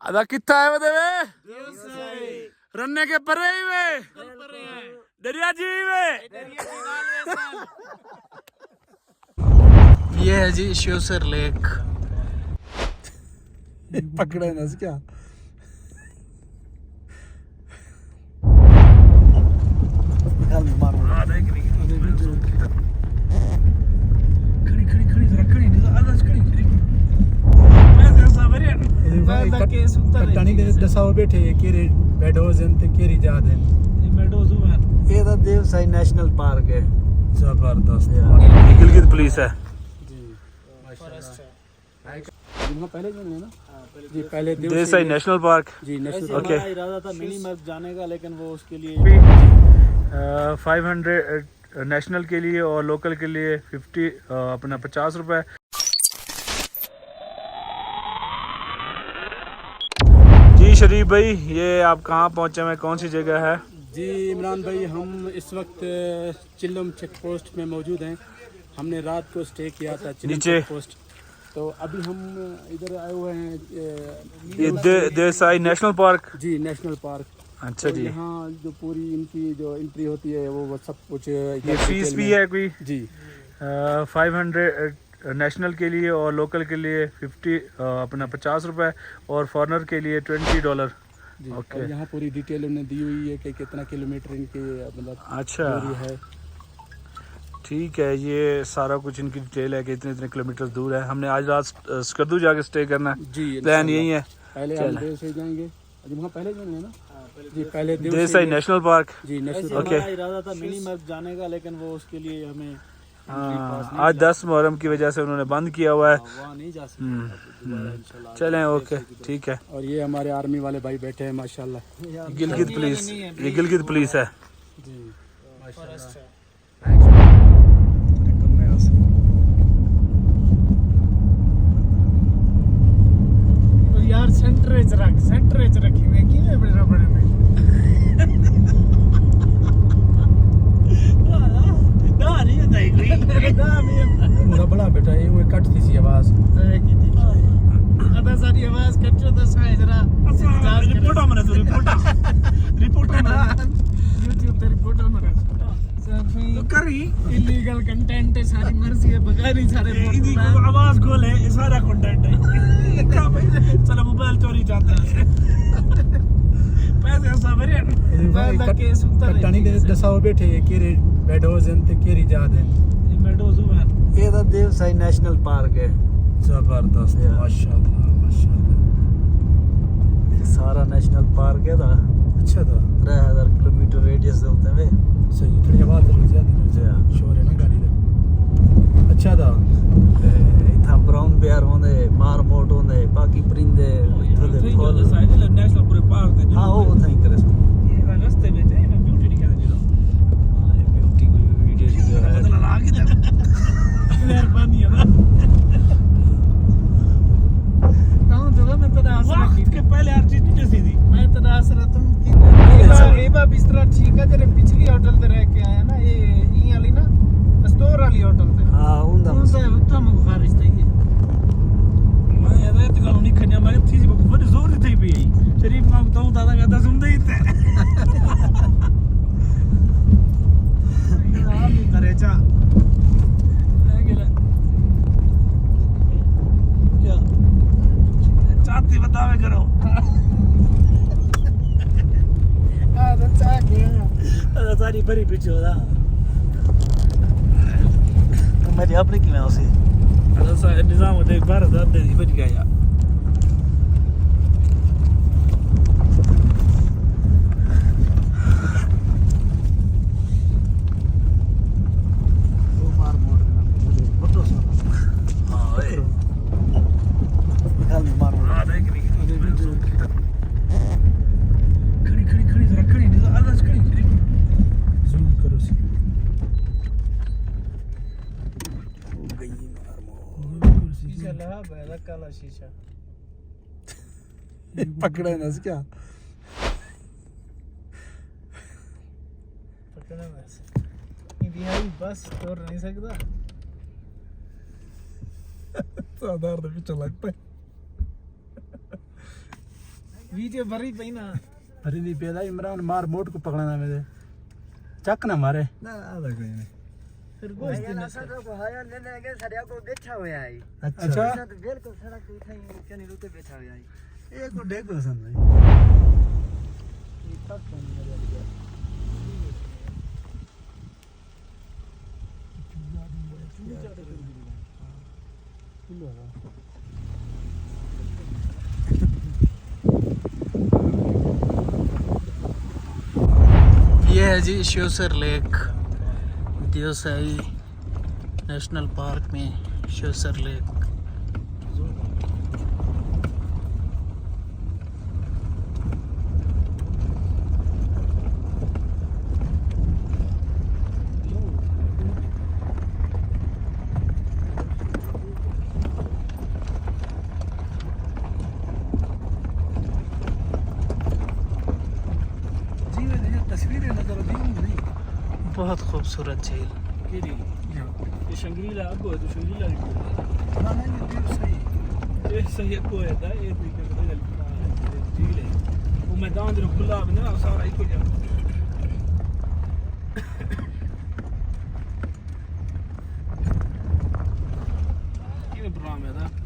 अदा कितना है बता वे रन्ने के परे ही वे दरिया जी वे। ये है जी शिवसर लेक। पकड़े ना क्या दसाओ बैठे केरे मेडोज ते केरी जाद है ये मेडोज है। ये तो देवसाई नेशनल पार्क है। जबरदस्त गिलगित पुलिस है जी माशाल्लाह। पहले जो है ना जी पहले देवसाई नेशनल पार्क जी नेशनल। ओके इरादा था मिनी मर्ग जाने का लेकिन वो उसके लिए 500 नेशनल के लिए और लोकल के लिए 50 अपना 50 रुपए। जी शरीफ भाई ये आप कहाँ पहुँचे हैं कौन सी जगह है? जी इमरान भाई हम इस वक्त चिल्लम चेक पोस्ट में मौजूद हैं। हमने रात को स्टे किया था चिल्लम चेक पोस्ट। तो अभी हम इधर आए हुए हैं ये देसाई नेशनल पार्क जी नेशनल पार्क। अच्छा तो जी यहाँ जो पूरी इनकी जो एंट्री होती है वो सब कुछ ये फीस भी है कोई जी 500 नेशनल के लिए और लोकल के लिए 50 अपना 50 रुपए और फॉरेनर के लिए $20। ओके यहाँ पूरी डिटेल उन्होंने दी हुई है कि कितना किलोमीटर इनके मतलब अच्छा दूरी है। ठीक है ये सारा कुछ इनकी डिटेल है कि इतने इतने किलोमीटर दूर है। हमने आज रात स्कर्दू जाके स्टे करना है जी प्लान यही है। पहले हम देव से जाएंगे वहाँ पहले जाएंगे ना जी पहले देसाई नेशनल पार्क जी नेशनल। ओके इरादा था मिनी मर्ग जाने का लेकिन वो उसके लिए हमें आज 10 मुहर्रम की वजह से उन्होंने बंद किया हुआ है। वहाँ नहीं जा सकते। चलें ओके ठीक है। और ये हमारे आर्मी वाले भाई बैठे हैं माशाल्लाह। गिलगित पुलिस ये गिलगित पुलिस है जी माशाल्लाह। यार सेंटर रखी हुई है किए बड़े बड़े में बड़ा बेटा ये वो कट थी सी आवाज आधा सारी आवाज कट तो साए जरा रिपोर्ट हमने तो रिपोर्ट YouTube पे रिपोर्ट हमने तो करी इलीगल कंटेंट है सारी मर्जी है भगा नहीं सारे आवाज खोले सारा कंटेंट है चलो मोबाइल चोरी जाता है पैसे सब रे केस उतर कटानी दसाओ बैठे केरे मेडोज ते केरी जाद है ये मेडोज है। ये तो देवसाई नेशनल पार्क है। जबरदस्त माशाल्लाह माशाल्लाह। सारा नेशनल पार्क है था अच्छा था 3000 किलोमीटर रेडियस दे होते हैं सही थोड़ी आवाज ज्यादा शोर है ना गाड़ी दा अच्छा था। इथा ब्राउन बेयर होंदे मारमोट होंदे बाकी परिंदे इधर दे फुल नेशनल पूरे पार्क दे हां वो उथा ही करे ये रास्ते में थे ना ब्यूटी नहीं कहते जो ब्यूटी कोई वीडियो जो है बदला ला के मेहरबानी है ना ताऊ तो मैं तेरा आसरा के पहले हर चीज नहीं सी थी मैं तेरा आसरा तुम की ये बा बिस्तरा ठीक है तेरे पिछली होटल ते रह के आया ना ये वाली ना स्टोर वाली होटल ते हां उनदा उतना मग खारिज थी मैं ये तो कानूनी खन्या मैं थी बड़ी जोर थी भी शरीफ मां बताऊं दादा कहता सुनते ही थे आप करे चा क्या चाहती बतावे करो तो चा क्या सारी भरी पीछे हो रहा मेरी अपनी की मैं उसे निजाम होते एक बार दे बच गया यार। काला शीशा पकड़ा ना क्या पकड़ा बस इंडिया बस तोड़ नहीं सकता तो आधार दे पीछे लगता है वीडियो भरी पई ना अरे नहीं पेदा इमरान मार मोट को पकड़ना मेरे चक ना मारे ना आधा कोई नहीं फिर गोश्त देना सर को हाया लेने गए सरिया को बैठा हुआ है अच्छा तो बिल्कुल सड़क पे उठाई चने रुके बैठा हुआ है एक को देखो सन भाई ये तक तो नहीं लगा ये है जी Sheosar lake Deosai national park में श्योसर लेक तस्वीरें नजर आती नहीं बहुत खूबसूरत झील ये शंग्रीला आपको है तो शंग्रीला ना नहीं देव सही ये सही को है था ये तरीके का झील है वो मैदान जो खुला है ना सारा एक हो जाता ये प्रोग्राम है था